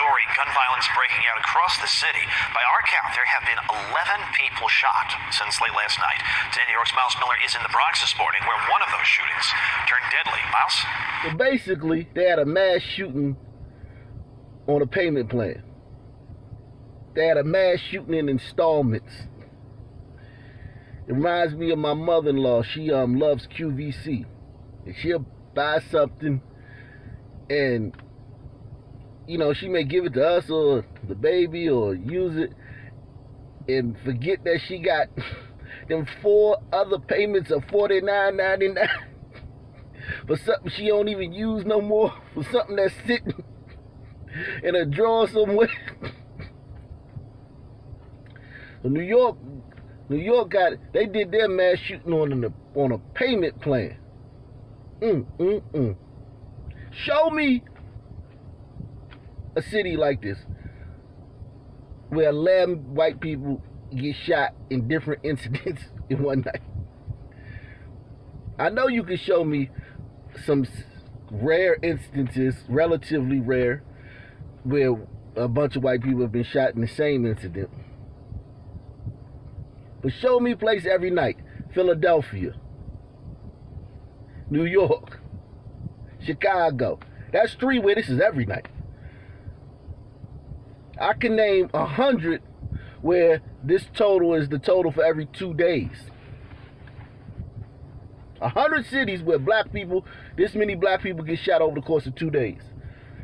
story, gun violence breaking out across the city. By our count, there have been 11 people shot since late last night. Today, New York's Miles Miller is in the Bronx this morning, where one of those shootings turned deadly. Miles? So basically, they had a mass shooting on a payment plan. They had a mass shooting in installments. It reminds me of my mother-in-law. She loves QVC. And she'll buy something and, you know, she may give it to us or the baby or use it and forget that she got them 4 other payments of $49.99 for something she don't even use no more, for something that's sitting in a drawer somewhere. So New York they did their mass shooting on a payment plan. Show me a city like this where 11 white people get shot in different incidents in one night. I know you can show me some rare instances, relatively rare, where a bunch of white people have been shot in the same incident. But show me a place every night. Philadelphia, New York, Chicago. That's 3 where this is every night. I can name 100 where this total is the total for every 2 days. 100 cities where this many black people get shot over the course of 2 days.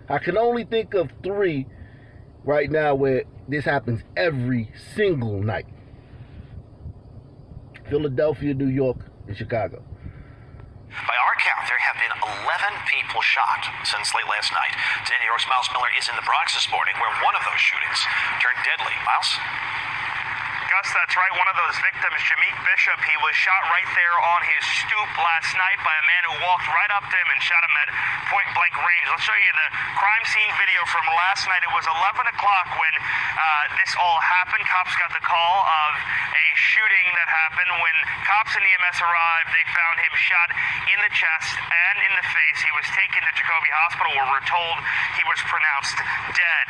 I can only think of 3 right now where this happens every single night. Philadelphia, New York, and Chicago. By our count, there have been 11 people shot since late last night. Today, New York's Miles Miller is in the Bronx this morning, where one of those shootings turned deadly. Miles? Gus, that's right. One of those victims, Jameek Bishop, he was shot right there on his stoop last night by a man who walked right up to him and shot him at point-blank range. Let's show you the crime scene video from last night. It was 11 o'clock when this all happened. Cops got the call of a shooting that happened. When cops and EMS arrived, they found him shot in the chest and in the face. He was taken to Jacoby Hospital, where we're told he was pronounced dead.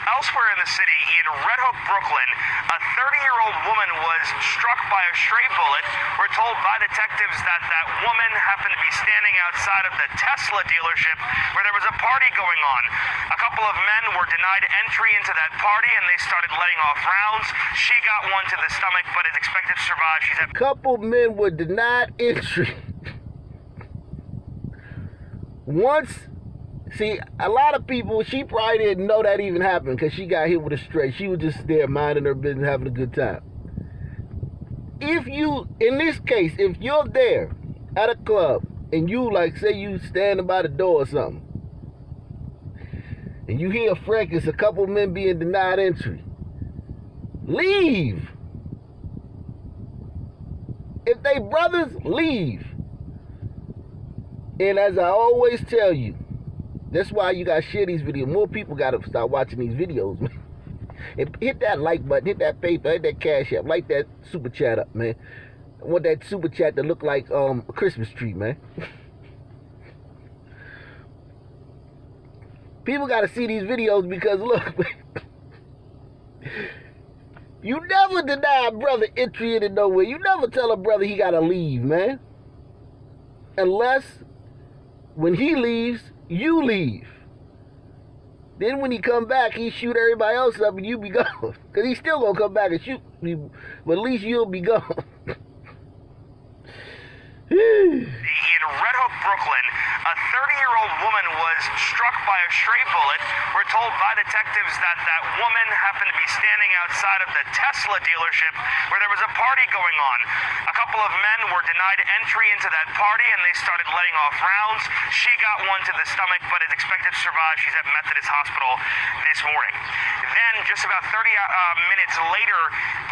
Elsewhere in the city, in Red Hook, Brooklyn, a 30-year-old woman was struck by a stray bullet. We're told by detectives that that woman happened to be standing outside of the Tesla dealership where there was a party going on. A couple of men were denied entry into that party, and they started letting off rounds. She got one to the stomach, but is expected to survive. She's at... Couple men were denied entry. See, a lot of people, she probably didn't know that even happened because she got hit with a stray. She was just there minding her business, having a good time. In this case, if you're there at a club and you, like, say you standing by the door or something, and you hear a fracas, a couple of men being denied entry, leave. If they brothers, leave. And as I always tell you, that's why you gotta share these videos. More people gotta start watching these videos, man. And hit that like button, hit that paper, hit that cash app, light that super chat up, man. I want that super chat to look like a Christmas tree, man. People gotta see these videos because look, man, you never deny a brother entry into nowhere. You never tell a brother he gotta leave, man. Unless when he leaves, you leave. Then when he come back, he shoot everybody else up and you be gone. Because he's still going to come back and shoot you, but at least you'll be gone. In Red Hook, Brooklyn, a 30-year-old woman was struck by a stray bullet. We're told by detectives that that woman happened to be standing outside of the Tesla dealership where there was a party going on. A couple of men were denied entry into that party, and they started letting off rounds. She got one to the stomach, but is expected to survive. She's at Methodist Hospital this morning. Then, just about 30 minutes later,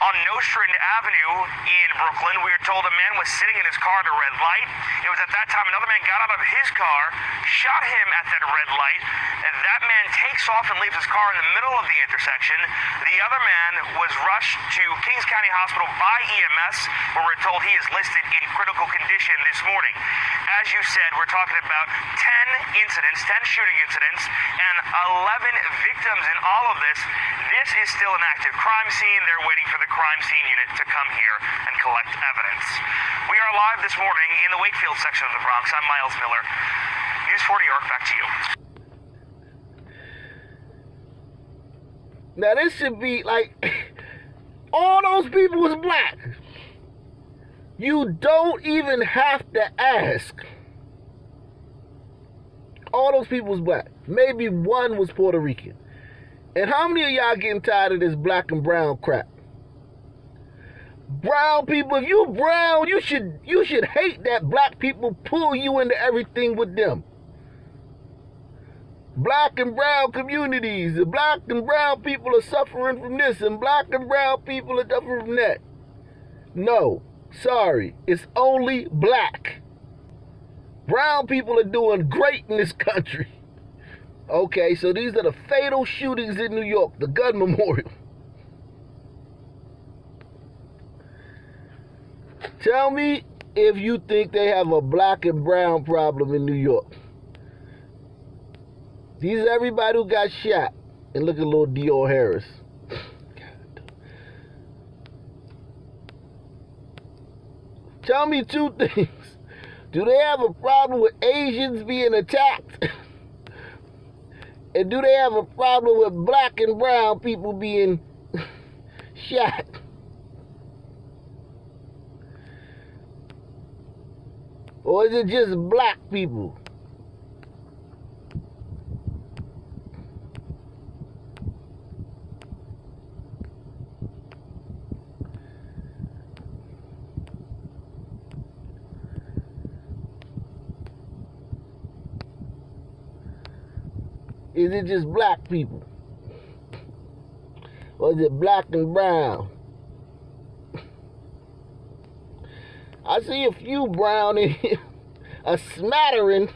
on Nostrand Avenue in Brooklyn, we were told a man was sitting in his car at a red light. It was at that time another man got out of his car car, shot him at that red light. And that man takes off and leaves his car in the middle of the intersection. The other man was rushed to Kings County Hospital by EMS, where we're told he is listed in critical condition this morning. As you said, we're talking about 10 incidents, 10 shooting incidents, and 11 victims in all of this. This is still an active crime scene. They're waiting for the crime scene unit to come here and collect evidence. We are live this morning in the Wakefield section of the Bronx. I'm Miles Miller. News 4 New York, back to you. Now this should be like, all those people was black. You don't even have to ask. All those people was black. Maybe one was Puerto Rican. And how many of y'all getting tired of this black and brown crap? Brown people, if you brown, you should hate that black people pull you into everything with them. Black and brown communities, the black and brown people are suffering from this, and black and brown people are suffering from that. No, sorry, it's only black. Brown people are doing great in this country. Okay, so these are the fatal shootings in New York, the gun memorial. Tell me if you think they have a black and brown problem in New York. These are everybody who got shot. And look at little Dior Harris. Tell me two things. Do they have a problem with Asians being attacked? And do they have a problem with black and brown people being shot? Or is it just black people? Is it just black people? Or is it black and brown? I see a few brown in here, a smattering,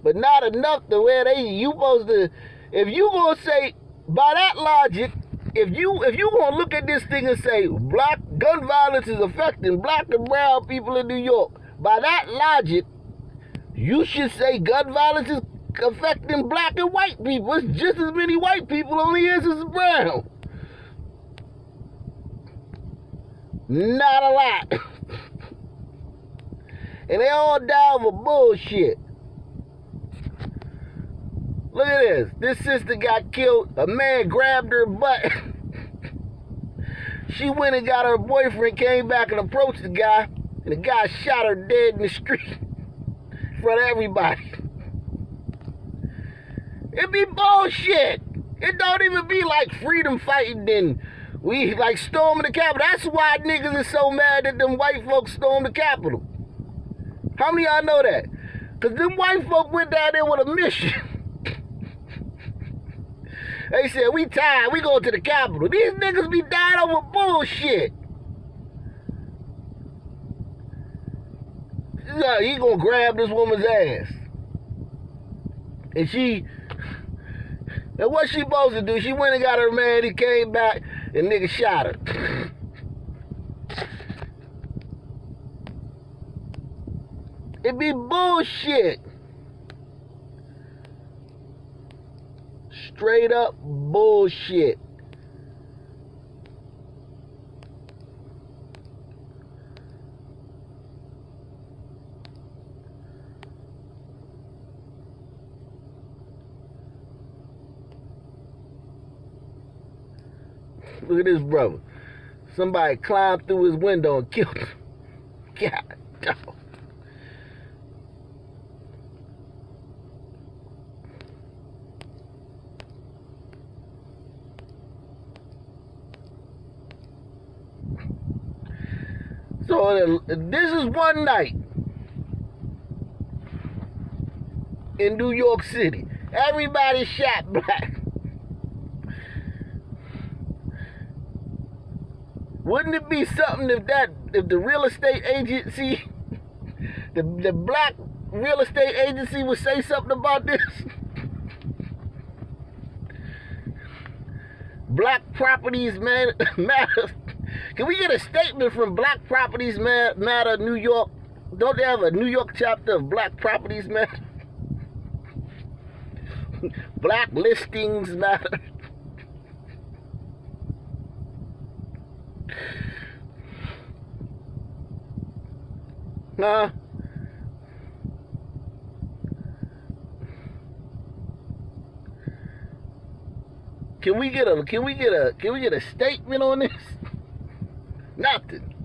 but not enough to where you supposed to, if you gonna say, by that logic, if you gonna look at this thing and say, black gun violence is affecting black and brown people in New York, by that logic, you should say gun violence is affecting black and white people. It's just as many white people, only as it's brown. Not a lot. And they all die over bullshit. Look at this. This sister got killed. A man grabbed her butt. She went and got her boyfriend, came back and approached the guy. And the guy shot her dead in the street. In front of everybody. It be bullshit. It don't even be like freedom fighting and we like storming the Capitol. That's why niggas is so mad that them white folks stormed the Capitol. How many of y'all know that? Because them white folk went down there with a mission. They said, we tired, we going to the Capitol. These niggas be dying over bullshit. He gonna grab this woman's ass. And what she supposed to do? She went and got her man, he came back, and nigga shot her. It be bullshit. Straight up bullshit. Look at this brother. Somebody climbed through his window and killed him. God dog. So this is one night in New York City. Everybody shot black. Wouldn't it be something if the real estate agency, the black real estate agency would say something about this? Black Properties Matter. Can we get a statement from Black Properties Matter New York? Don't they have a New York chapter of Black Properties Matter? Black Listings Matter. Huh? Can we get a statement on this? Nothing.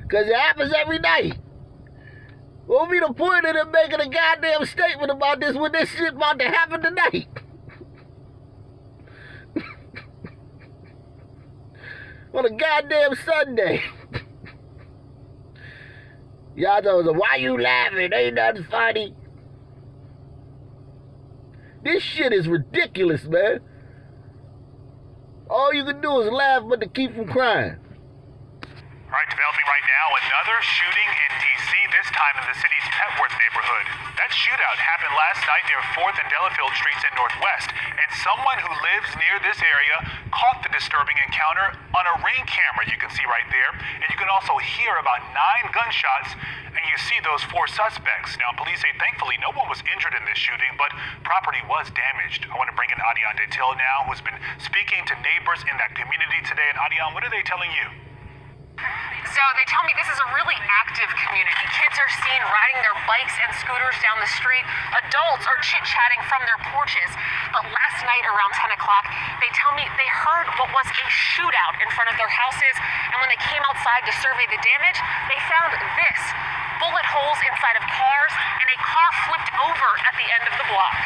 Cause it happens every night. What would be the point of them making a goddamn statement about this when this shit about to happen tonight? On a goddamn Sunday. Y'all know, why you laughing? Ain't nothing funny. This shit is ridiculous, man. All you can do is laugh but to keep from crying. All right, developing right now, another shooting in D.C., this time in the city's Petworth neighborhood. That shootout happened last night near 4th and Delafield Streets in Northwest, and someone who lives near this area caught the disturbing encounter on a Ring camera you can see right there, and you can also hear about 9 gunshots, and you see those 4 suspects. Now, police say thankfully no one was injured in this shooting, but property was damaged. I want to bring in Adian Detil now, who's been speaking to neighbors in that community today. And Adian, what are they telling you? So they tell me this is a really active community. Kids are seen riding their bikes and scooters down the street. Adults are chit-chatting from their porches. But last night around 10 o'clock, they tell me they heard what was a shootout in front of their houses. And when they came outside to survey the damage, they found this: bullet holes inside of cars, and a car flipped over at the end of the block.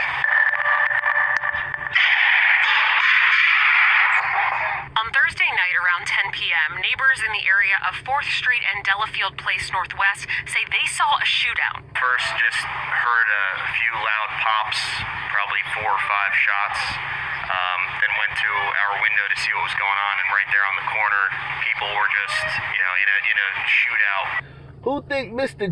On Thursday night around 10 p.m., neighbors in the area of 4th Street and Delafield Place Northwest say they saw a shootout. First, just heard a few loud pops, probably 4 or 5 shots. Then went to our window to see what was going on, and right there on the corner, people were just, in a shootout. Who think Mr.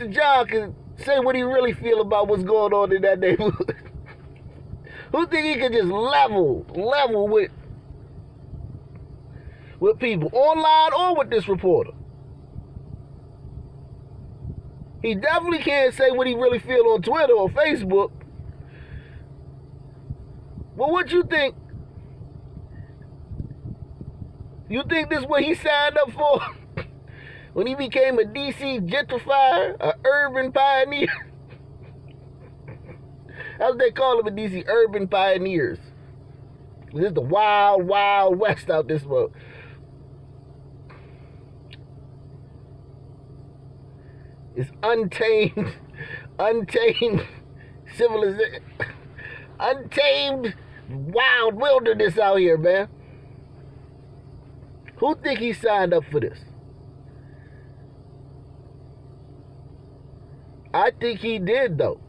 John can say what he really feel about what's going on in that neighborhood? Who think he can just level with people, online or with this reporter? He definitely can't say what he really feel on Twitter or Facebook. But what you think? You think this is what he signed up for? When he became a DC gentrifier, an urban pioneer? That's what they call them in DC, urban pioneers. This is the wild, wild west out this world. It's untamed civilization, untamed wild wilderness out here, man. Who think he signed up for this? I think he did, though.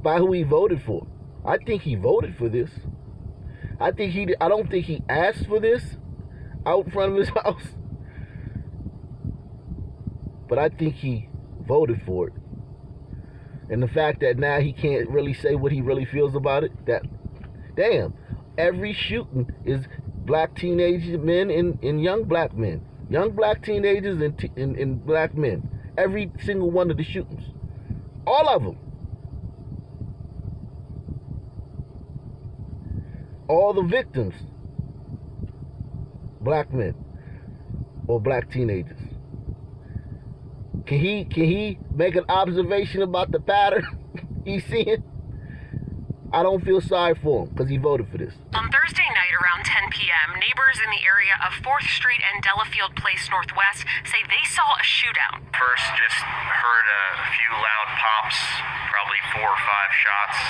By who he voted for. I think he voted for this. I don't think he asked for this out in front of his house. But I think he voted for it. And the fact that now he can't really say what he really feels about it, that, damn, every shooting is black teenage men and young black men. Young black teenagers and black men. Every single one of the shootings. All of them. All the victims, black men or black teenagers. Can he make an observation about the pattern he's seeing? I don't feel sorry for him because he voted for this. On Thursday night around 10 p.m., neighbors in the area of 4th Street and Delafield Place Northwest say they saw a shootout. First, just heard a few loud pops, probably 4 or 5 shots.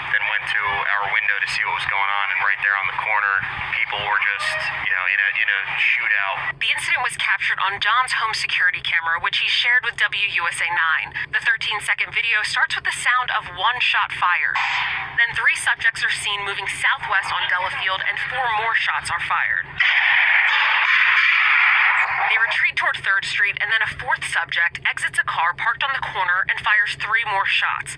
Then went to our window to see what was going on, and right there on the corner, people were just, in a shootout. The incident was captured on John's home security camera, which he shared with WUSA 9. The 13-second video starts with the sound of 1 shot fired. Then 3 subjects are seen moving southwest on Delafield, and 4 more shots are fired. They retreat toward 3rd Street, and then a 4th subject exits a car parked on the corner and fires 3 more shots.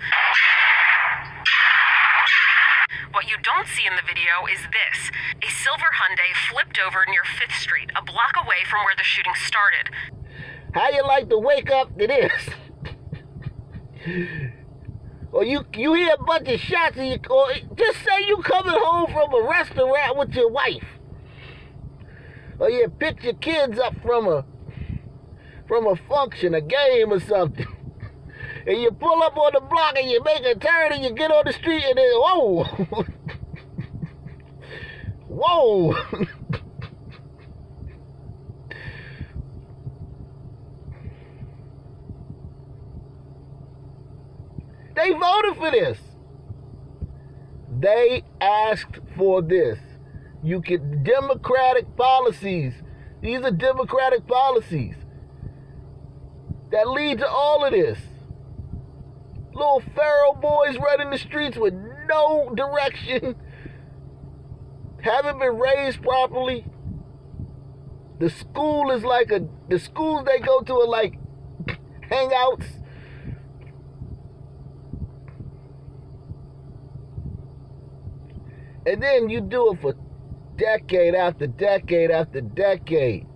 What you don't see in the video is this. A silver Hyundai flipped over near 5th Street, a block away from where the shooting started. How you like to wake up to this? Or you hear a bunch of shots and or just say you coming home from a restaurant with your wife. Or you pick your kids up from a function, a game or something. And you pull up on the block and you make a turn and you get on the street and then, whoa. Whoa. They voted for this. They asked for this. You get democratic policies. These are democratic policies that lead to all of this. Little feral boys running the streets with no direction, haven't been raised properly. The schools they go to are like hangouts. And then you do it for decade after decade after decade.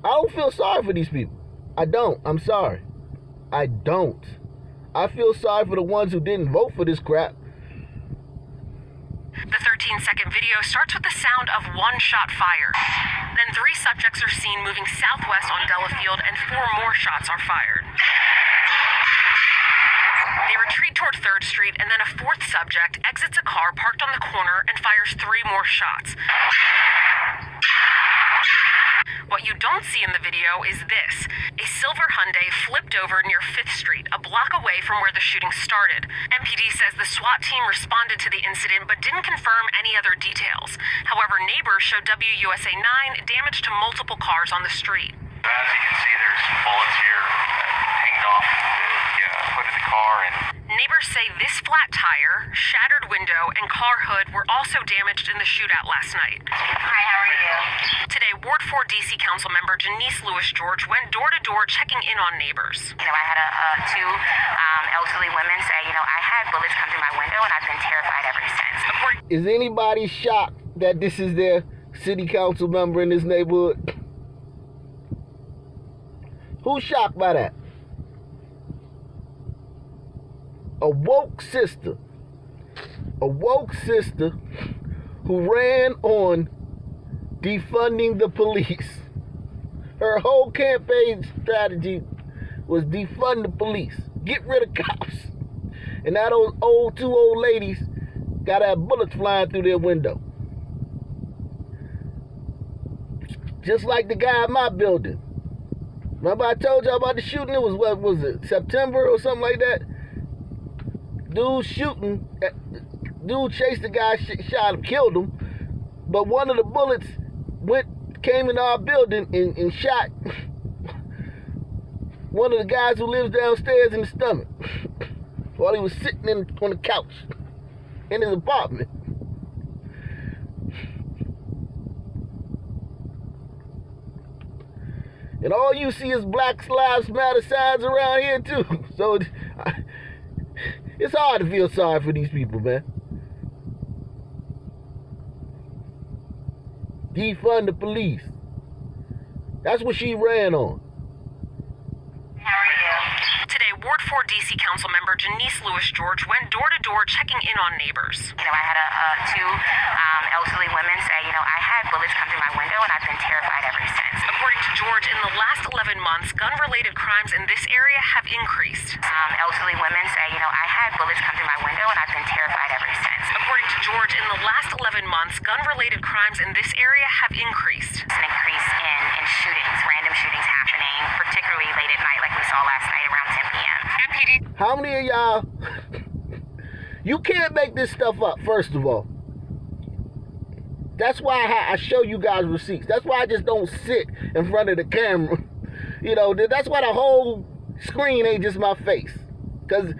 I don't feel sorry for these people. I don't. I'm sorry. I don't. I feel sorry for the ones who didn't vote for this crap. The 13-second video starts with the sound of 1 shot fired. Then 3 subjects are seen moving southwest on Delafield and 4 more shots are fired. They retreat toward 3rd Street, and then a 4th subject exits a car parked on the corner and fires 3 more shots. What you don't see in the video is this. A silver Hyundai flipped over near 5th Street, a block away from where the shooting started. MPD says the SWAT team responded to the incident but didn't confirm any other details. However, neighbors showed WUSA 9 damage to multiple cars on the street. As you can see, there's bullets here hanging off the hood of the car. And Neighbors say this flat tire, shattered window, and car hood were also damaged in the shootout last night. Hi, how are you? Today, Ward 4 DC Council member Janice Lewis-George went door-to-door checking in on neighbors. I had two elderly women say, I had bullets come through my window and I've been terrified ever since. Is anybody shocked that this is their city council member in this neighborhood? Who's shocked by that? A woke sister who ran on defunding the police. Her whole campaign strategy was defund the police, get rid of cops. And now those two old ladies gotta have bullets flying through their window. Just like the guy in my building. Remember I told y'all about the shooting? It was, what was it, September or something like that? Dude chased the guy, shot him, killed him. But one of the bullets came in our building and shot one of the guys who lives downstairs in the stomach while he was sitting on the couch in his apartment. And all you see is Black Lives Matter signs around here too. So it's hard to feel sorry for these people, man. Defund the police. That's what she ran on. How are you? Today, Ward 4 DC Council member Janice Lewis-George went door-to-door checking in on neighbors. I had two elderly women say, I had bullets come through my window and I've been terrified ever since. According to George, in the last 11 months, gun-related crimes in this area have increased. Elderly women say, I had bullets come through my window and I've been terrified ever since. According to George, in the last 11 months, gun-related crimes in this area have increased. It's an increase in shootings, random shootings happening, particularly late at night like we saw last night around 10 p.m. MPD. How many of y'all... You can't make this stuff up, first of all. That's why I show you guys receipts. That's why I just don't sit in front of the camera. That's why the whole screen ain't just my face. Because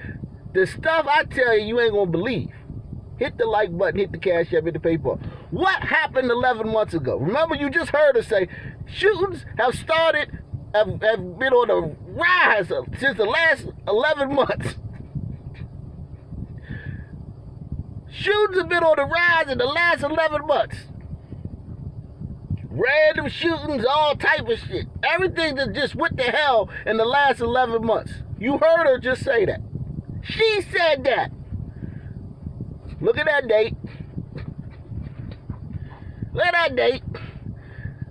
the stuff I tell you, you ain't going to believe. hit the like button, hit the Cash App, hit the PayPal. What happened 11 months ago? Remember, you just heard her say shootings have been on a rise since the last 11 months. Shootings have been on the rise in the last 11 months. Random shootings, all type of shit. Everything that just went to hell in the last 11 months. You heard her just say that. She said that. Look at that date. Look at that date.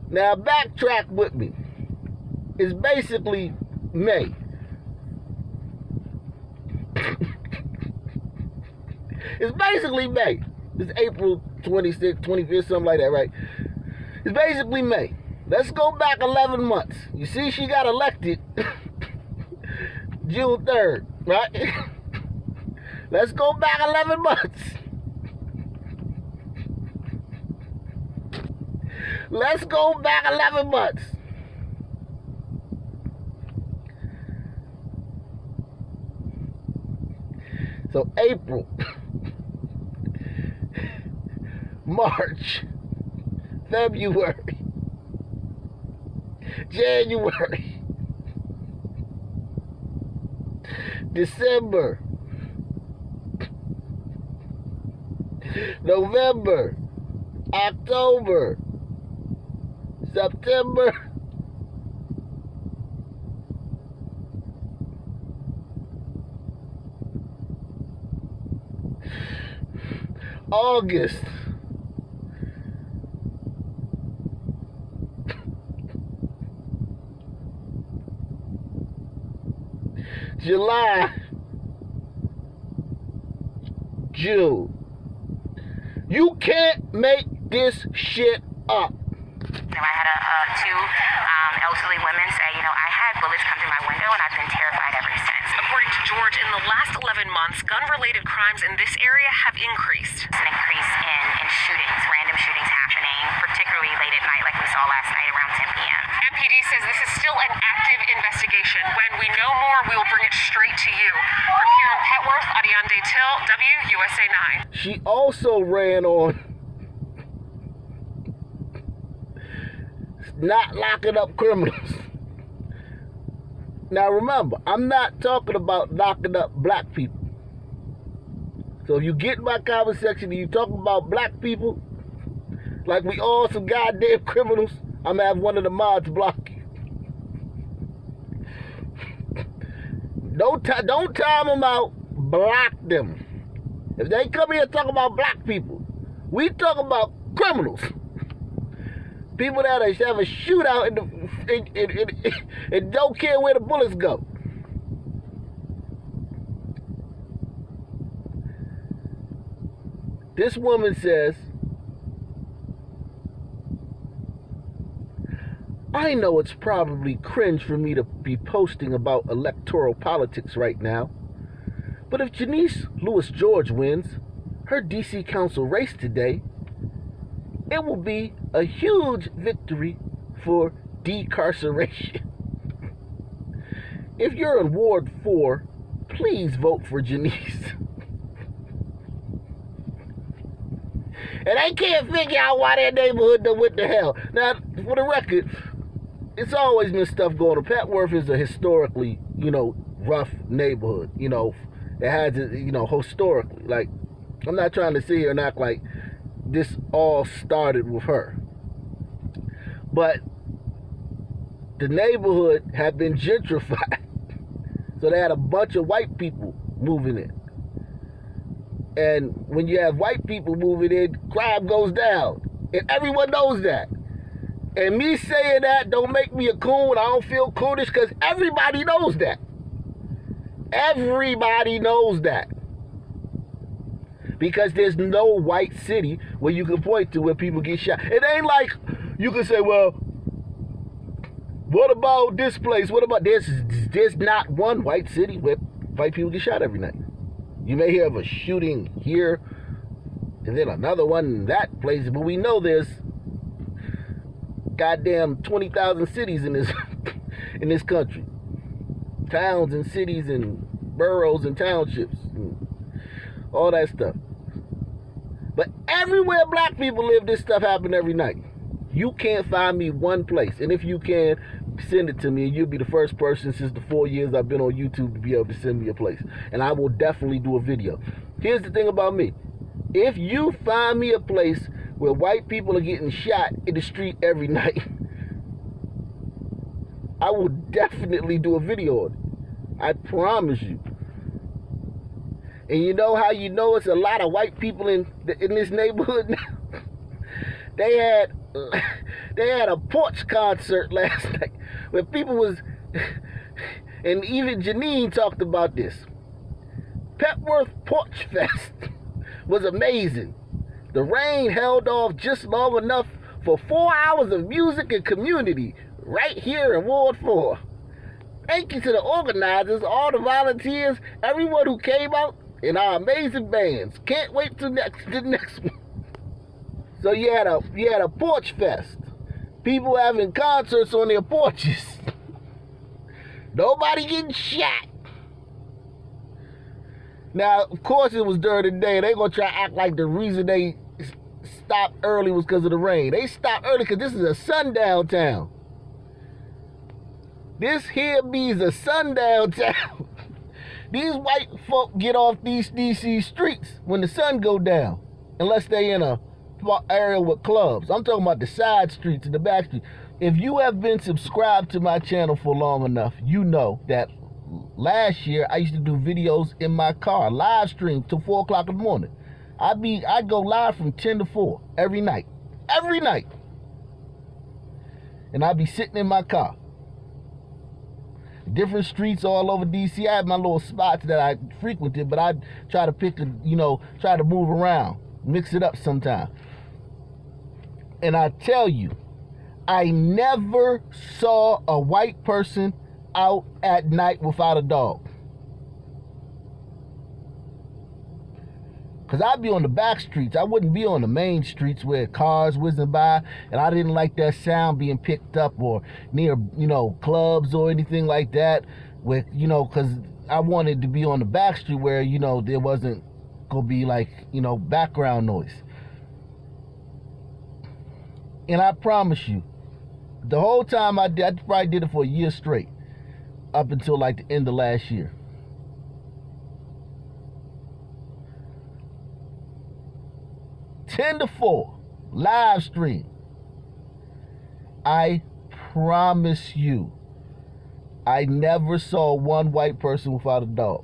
Now backtrack with me. It's basically May. It's basically May. It's April 26th, 25th, something like that, right? It's basically May. Let's go back 11 months. You see, she got elected June 3rd, right? Let's go back 11 months. Let's go back 11 months. So April, March, February, January, December, November, October, September, August, July, June. You can't make this shit up. I had two elderly women say, I had bullets come through my window and I've been terrified ever since. According to George, in the last 11 months, gun-related crimes in this area have increased. It's an increase in shootings, random shootings happening, particularly late at night like we saw last night around 10 p.m. MPD says this is still an active investigation. When we know more, we will bring it straight to you. From here in Petworth, Adiande Till, WUSA 9. She also ran on not locking up criminals. Now remember, I'm not talking about locking up black people. So if you get in my comment section and you talk about black people like we all some goddamn criminals, I'm gonna have one of the mods block you. Don't time them out, block them. If they come here and talk about black people, we talk about criminals. People that have a shootout and don't care where the bullets go. This woman says, I know it's probably cringe for me to be posting about electoral politics right now, but if Janice Lewis George wins her DC Council race today, it will be a huge victory for decarceration. If you're in Ward 4, please vote for Janice. And they can't figure out why that neighborhood done went to hell. Now, for the record, it's always been stuff going on. Petworth is a historically, rough neighborhood, that has, historically. Like, I'm not trying to sit here and act like this all started with her. But the neighborhood had been gentrified. So they had a bunch of white people moving in. And when you have white people moving in, crime goes down. And everyone knows that. And me saying that don't make me a coon. I don't feel coonish because everybody knows that. Everybody knows that. Because there's no white city where you can point to where people get shot. It ain't like you can say, well, what about this place? What about this? There's not one white city where white people get shot every night. You may hear of a shooting here and then another one in that place, but we know there's goddamn 20,000 cities in this country. Towns and cities and boroughs and townships and all that stuff. But everywhere black people live, this stuff happen every night. You can't find me one place. And if you can, send it to me. And you'll be the first person since the 4 years I've been on YouTube to be able to send me a place. And I will definitely do a video. Here's the thing about me. If you find me a place where white people are getting shot in the street every night, I will definitely do a video on it. I promise you. And you know how you know it's a lot of white people in this neighborhood now? They had a porch concert last night where people was, and even Janine talked about this. Petworth Porch Fest was amazing. The rain held off just long enough for 4 hours of music and community right here in Ward 4. Thank you to the organizers, all the volunteers, everyone who came out, and our amazing bands. Can't wait till the next one. So you had a porch fest. People having concerts on their porches. Nobody getting shot. Now, of course it was during the day. They gonna try to act like the reason they stopped early was because of the rain. They stopped early because this is a sundown town. This here means a sundown town. These white folk get off these DC streets when the sun go down, unless they in a area with clubs. I'm talking about the side streets and the back streets. If you have been subscribed to my channel for long enough, you know that last year I used to do videos in my car, live stream till 4 o'clock in the morning. I'd go live from 10 to 4 every night, and I'd be sitting in my car. Different streets all over DC. I had my little spots that I frequented, but I'd try to try to move around, mix it up sometime. And I tell you, I never saw a white person out at night without a dog. Because I'd be on the back streets. I wouldn't be on the main streets where cars whizzing by, and I didn't like that sound being picked up, or near, clubs or anything like that, with, because I wanted to be on the back street where, there wasn't going to be like, background noise. And I promise you, the whole time I probably did it for a year straight, up until like the end of last year. 10 to 4, live stream. I promise you, I never saw one white person without a dog.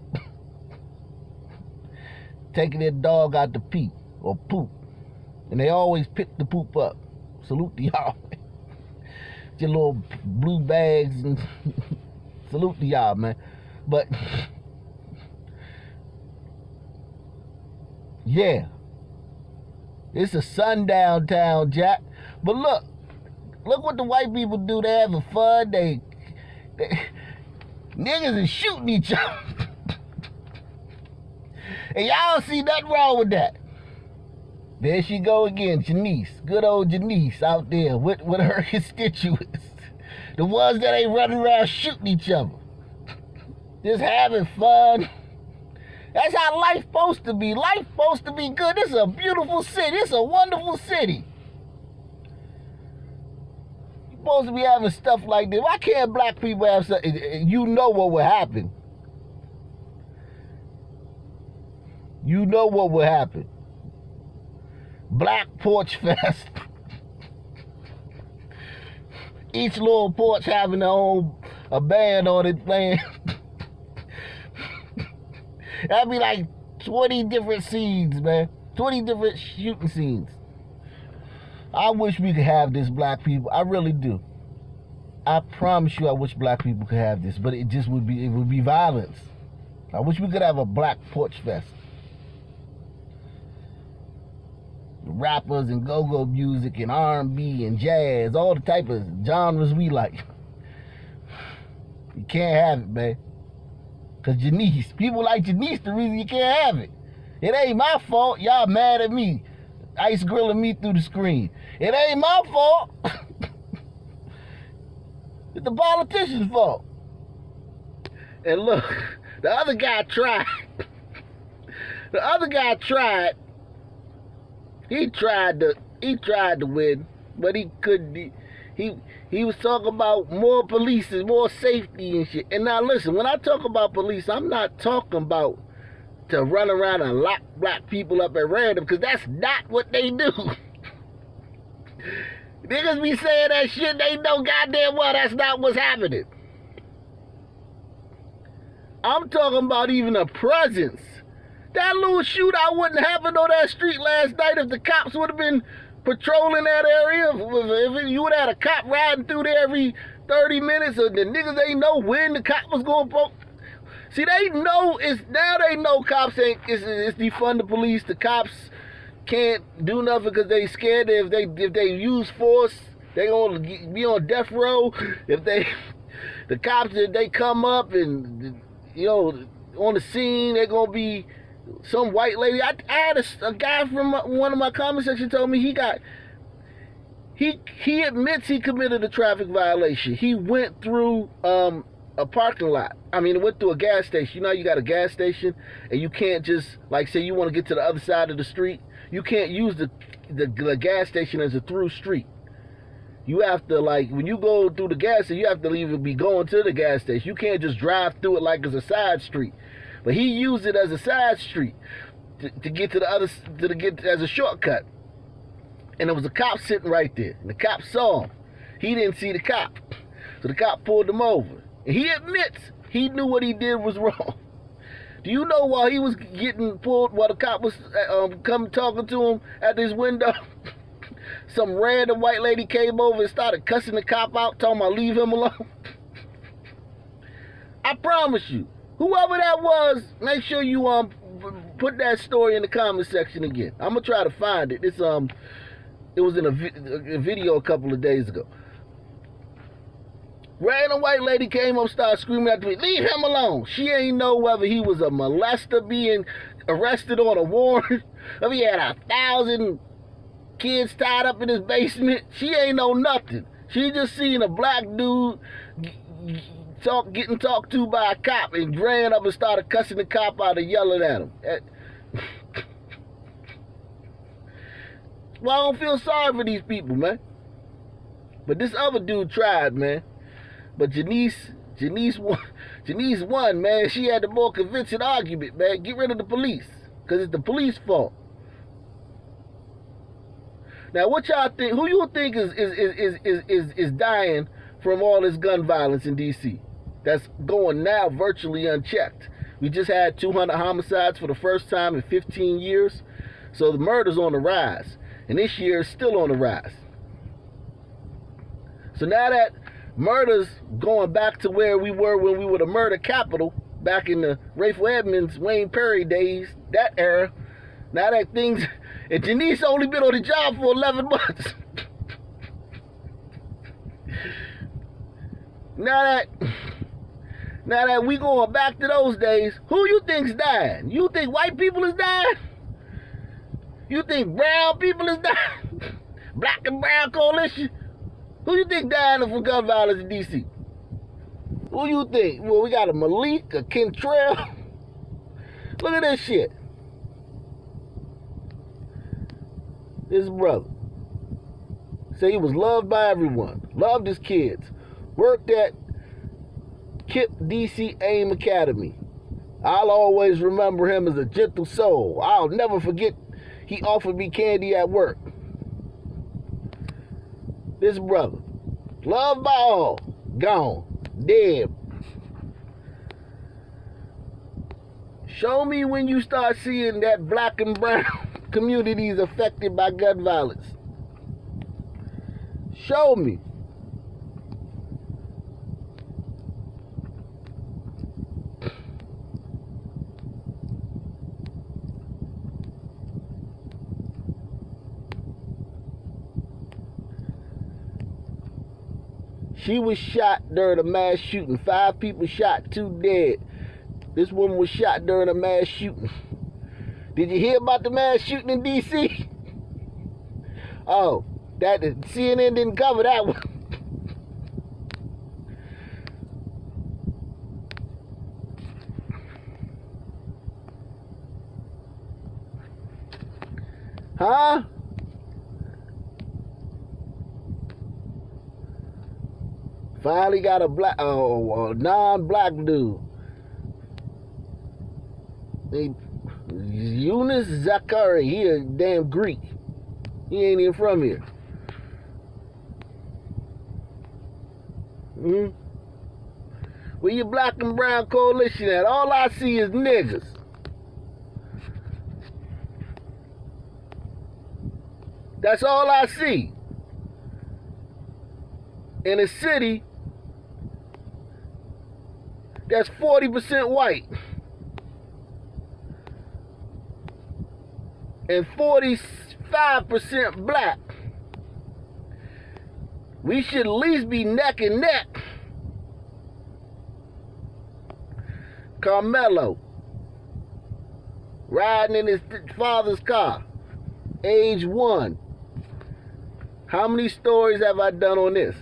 Taking their dog out to pee or poop. And they always pick the poop up. Salute to y'all. Your little blue bags and salute to y'all, man. But yeah. It's a sundown town, Jack. But look what the white people do. They having fun. They niggas is shooting each other. And y'all see nothing wrong with that. There she go again, Janice. Good old Janice out there with her constituents. The ones that ain't running around shooting each other. Just having fun. That's how life's supposed to be. Life's supposed to be good. It's a beautiful city. It's a wonderful city. You're supposed to be having stuff like this. Why can't black people have something? You know what would happen. You know what would happen. Black Porch Fest. Each little porch having their own a band on it playing. That'd be like 20 different scenes, man. 20 different shooting scenes. I wish we could have this, black people. I really do. I promise you I wish black people could have this, but it would be violence. I wish we could have a Black Porch Fest. Rappers and go-go music and R&B and jazz, all the type of genres we like. You can't have it, man. Because Janice, people like Janice, the reason you can't have it. It ain't my fault. Y'all mad at me. Ice grilling me through the screen. It ain't my fault. It's the politician's fault. And look, the other guy tried. The other guy tried He tried to win, but he couldn't. He was talking about more police and more safety and shit. And now listen, when I talk about police, I'm not talking about to run around and lock black people up at random, because that's not what they do. Niggas be saying that shit, they know goddamn well that's not what's happening. I'm talking about even a presence. That little shootout wouldn't happen on that street last night if the cops would have been patrolling that area. If you would have had a cop riding through there every 30 minutes, or the niggas ain't know when the cop was going to... See, they know, they know cops ain't, it's defund the police. The cops can't do nothing because they scared that if they use force, they gonna be on death row. If the cops, if they come up and, you know, on the scene, they're gonna be some white lady. I had a guy from one of my comment section told me he admits he committed a traffic violation. He went through a parking lot. I mean, it went through a gas station. You know, you got a gas station, and you can't just, like, say you want to get to the other side of the street. You can't use the gas station as a through street. You have to, like, when you go through the gas station, you have to even be going to the gas station. You can't just drive through it like it's a side street. But he used it as a side street to get to the other, get as a shortcut. And there was a cop sitting right there. And the cop saw him. He didn't see the cop. So the cop pulled him over. And he admits he knew what he did was wrong. Do you know while he was getting pulled, while the cop was come talking to him at his window, some random white lady came over and started cussing the cop out, talking about leave him alone? I promise you, whoever that was, make sure you put that story in the comment section again. I'm gonna try to find it. It was in a video a couple of days ago. Random white lady came up, started screaming at me, leave him alone. She ain't know whether he was a molester being arrested on a warrant, or he had 1,000 kids tied up in his basement. She ain't know nothing. She just seen a black dude getting talked to by a cop and ran up and started cussing the cop out and yelling at him. Well, I don't feel sorry for these people, man. But this other dude tried, man. But Janice won, man. She had the more convincing argument, man. Get rid of the police, because it's the police fault. Now, what y'all think? Who you think is dying from all this gun violence in D.C.? That's going now virtually unchecked. We just had 200 homicides for the first time in 15 years. So the murder's on the rise. And this year is still on the rise. So now that murder's going back to where we were when we were the murder capital, back in the Rayful Edmonds, Wayne Perry days, that era, now that things... And Janice only been on the job for 11 months. Now that we going back to those days, who you think's dying? You think white people is dying? You think brown people is dying? Black and brown coalition? Who you think dying from gun violence in D.C.? Who you think? Well, we got a Malik, a Kentrell. Look at this shit. His brother. Say he was loved by everyone. Loved his kids. Worked at KIP DC AIM Academy. I'll always remember him as a gentle soul. I'll never forget he offered me candy at work. This brother. Loved by all. Gone. Dead. Show me when you start seeing that black and brown communities affected by gun violence. Show me. She was shot during a mass shooting. 5 people shot, 2 dead. This woman was shot during a mass shooting. Did you hear about the mass shooting in D.C.? Oh, that CNN didn't cover that one. Huh? Finally got a non-black dude. Yunus Zakari, he a damn Greek. He ain't even from here. Where your black and brown coalition at? All I see is niggas. That's all I see. In a city that's 40% white and 45% black. We should at least be neck and neck. Carmelo riding in his father's car, age 1. How many stories have I done on this?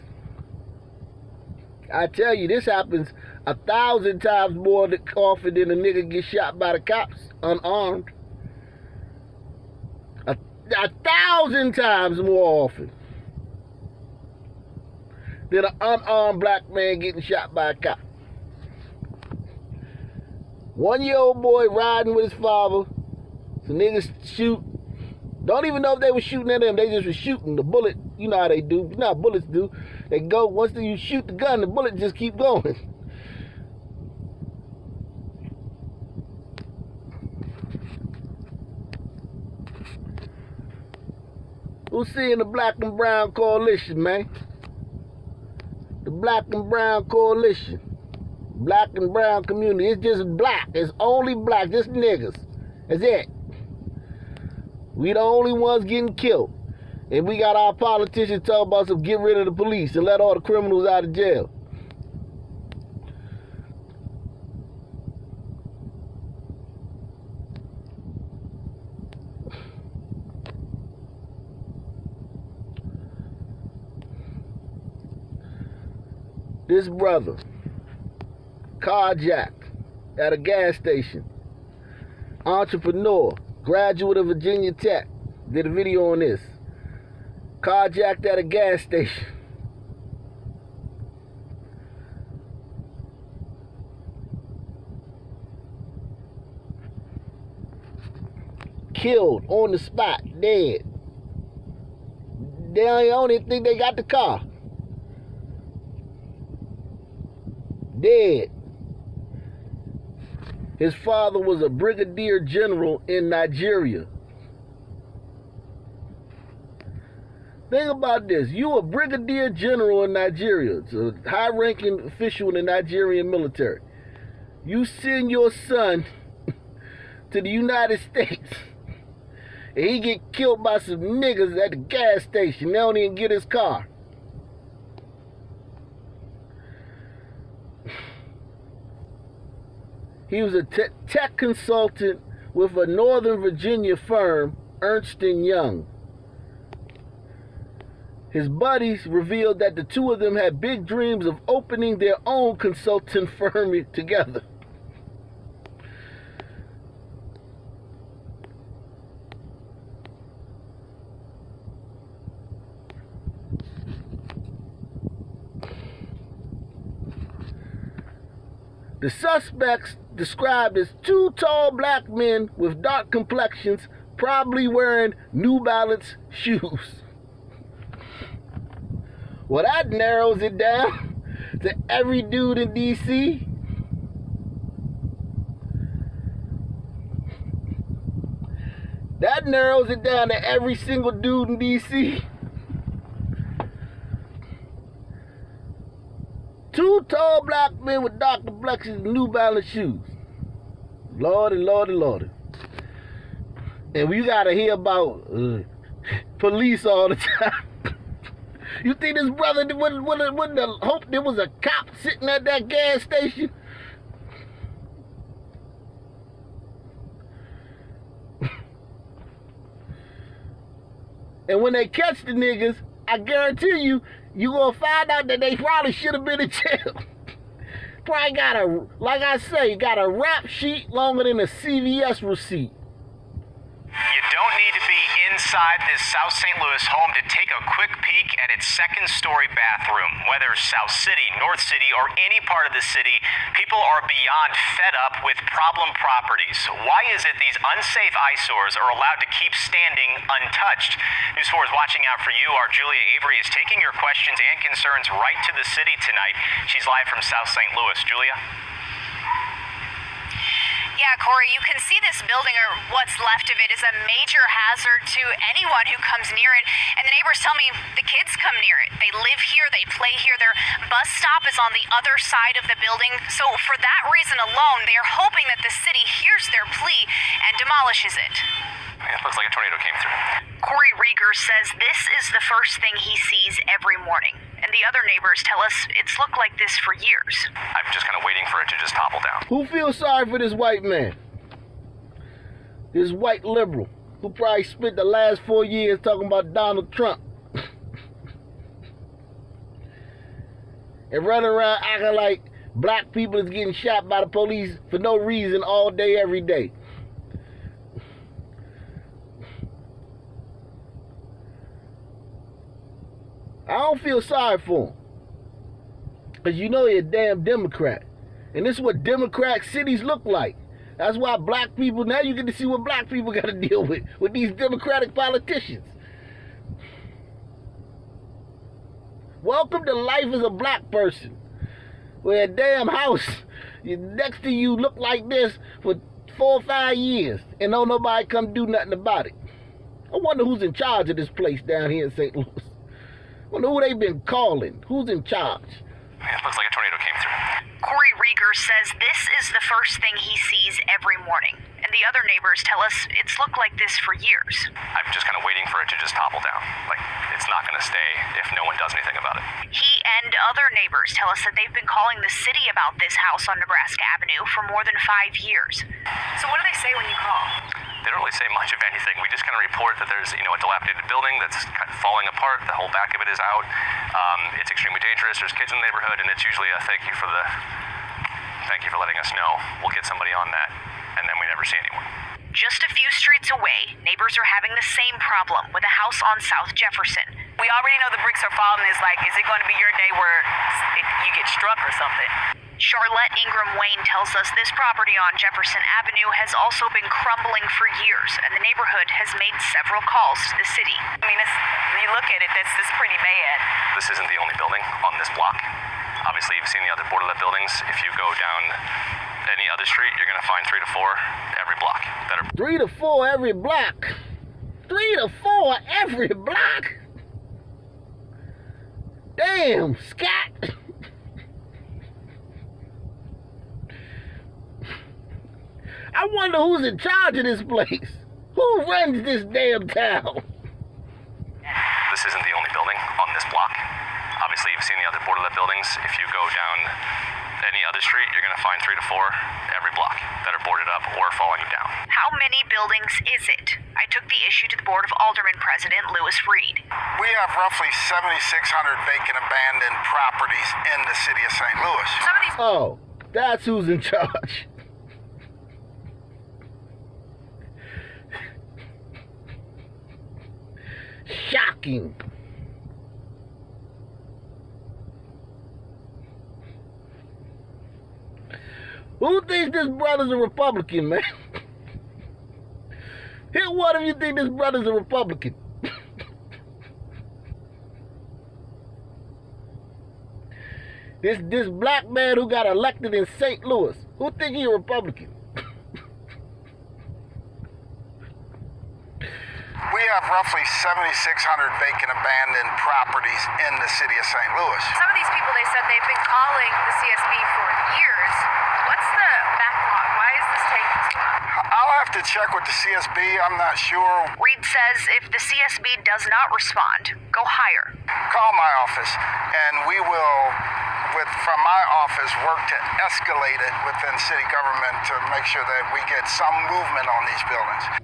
I tell you, this happens 1,000 times more often than a nigga get shot by the cops unarmed. 1,000 times more often than an unarmed black man getting shot by a cop. 1-year-old boy riding with his father. Some niggas shoot. Don't even know if they were shooting at him. They just were shooting. The bullet, you know how they do. You know how bullets do. They go, once you shoot the gun, the bullet just keep going. Who's seeing the black and brown coalition, man? The black and brown coalition. Black and brown community. It's just black. It's only black. Just niggas. That's it. We the only ones getting killed. And we got our politicians talking about some get rid of the police and let all the criminals out of jail. This brother carjacked at a gas station. Entrepreneur, graduate of Virginia Tech, did a video on this. Carjacked at a gas station. Killed on the spot, dead. They don't even think they got the car. Dead. His father was a brigadier general in Nigeria. Think about this. You a brigadier general in Nigeria. It's a high-ranking official in the Nigerian military. You send your son to the United States and he get killed by some niggas at the gas station. They don't even get his car. He was a tech consultant with a Northern Virginia firm, Ernst & Young. His buddies revealed that the two of them had big dreams of opening their own consulting firm together. The suspects described as 2 tall black men with dark complexions, probably wearing New Balance shoes. Well, that narrows it down to every dude in D.C. That narrows it down to every single dude in D.C. 2 tall black men with dark complexions and New Balance shoes. Lordy, lordy, lordy. And we gotta hear about police all the time. You think this brother wouldn't hope there was a cop sitting at that gas station? And when they catch the niggas, I guarantee you, you gonna find out that they probably should have been in jail. Probably got a, like I say, got a rap sheet longer than a CVS receipt. You don't need to be inside this South St. Louis home to take a quick peek at its second-story bathroom. Whether South City, North City, or any part of the city, people are beyond fed up with problem properties. Why is it these unsafe eyesores are allowed to keep standing untouched? News 4 is watching out for you. Our Julia Avery is taking your questions and concerns right to the city tonight. She's live from South St. Louis. Julia? Yeah, Corey, you can see this building, or what's left of it, is a major hazard to anyone who comes near it. And the neighbors tell me the kids come near it. They live here, they play here. Their bus stop is on the other side of the building. So for that reason alone, they are hoping that the city hears their plea and demolishes it. It looks like a tornado came through. Corey Rieger says this is the first thing he sees every morning. And the other neighbors tell us it's looked like this for years. I'm just kind of waiting for it to just topple down. Who feels sorry for this white man? This white liberal who probably spent the last 4 years talking about Donald Trump. And running around acting like black people is getting shot by the police for no reason all day, every day. I don't feel sorry for him. Because you know you're a damn Democrat. And this is what Democrat cities look like. That's why black people, now you get to see what black people got to deal with these Democratic politicians. Welcome to life as a black person. Where a damn house next to you look like this for 4 or 5 years. And don't nobody come do nothing about it. I wonder who's in charge of this place down here in St. Louis. I wonder who they been calling. Who's in charge? It looks like a tornado came through. Corey Rieger says this is the first thing he sees every morning. And the other neighbors tell us it's looked like this for years. I'm just kind of waiting for it to just topple down. Like, it's not going to stay if no one does anything about it. He and other neighbors tell us that they've been calling the city about this house on Nebraska Avenue for more than 5 years. So what do they say when you call? They don't really say much of anything. We just kind of report that there's, a dilapidated building that's kind of falling apart. The whole back of it is out. It's extremely dangerous. There's kids in the neighborhood, and it's usually a thank you for letting us know. We'll get somebody on that, and then we never see anyone. Just a few streets away, neighbors are having the same problem with a house on South Jefferson. We already know the bricks are falling. It's like, is it going to be your day where you get struck or something? Charlotte Ingram Wayne tells us this property on Jefferson Avenue has also been crumbling for years, and the neighborhood has made several calls to the city. I mean, when you look at it, that's pretty bad. This isn't the only building on this block. Obviously, you've seen the other borderlet buildings. If you go down any other street, you're going to find 3 to 4 every block. 3 to 4 every block. 3 to 4 every block. Damn, Scott. I wonder who's in charge of this place. Who runs this damn town? This isn't the only building on this block. Obviously, you've seen the other borderlet buildings. If you go down any other street, you're going to find 3 to 4 every block that are boarded up or following you down. How many buildings is it? I took the issue to the Board of Aldermen President Lewis Reed. We have roughly 7,600 vacant abandoned properties in the city of St. Louis. Some of these Oh, that's who's in charge. Shocking. Who thinks this brother's a Republican, man? Here, what if you think this brother's a Republican? This black man who got elected in St. Louis, who think he a Republican? We have roughly 7,600 vacant abandoned properties in the city of St. Louis. Some of these people, they said they've been calling the CSB for years. What's the backlog? Why is this taking so long? I'll have to check with the CSB. I'm not sure. Reed says if the CSB does not respond, go higher. Call my office, and we will, from my office, work to escalate it within city government to make sure that we get some movement on these buildings.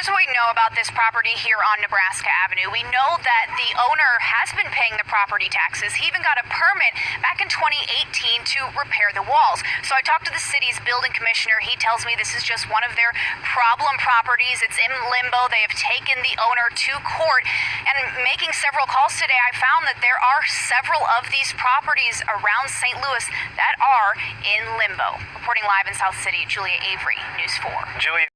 here's what we know about this property here on Nebraska Avenue. We know that the owner has been paying the property taxes. He even got a permit back in 2018 to repair the walls. So I talked to the city's building commissioner. He tells me this is just one of their problem properties. It's in limbo. They have taken the owner to court. And making several calls today, I found that there are several of these properties around St. Louis that are in limbo. Reporting live in South City, Julia Avery, News 4. Julia,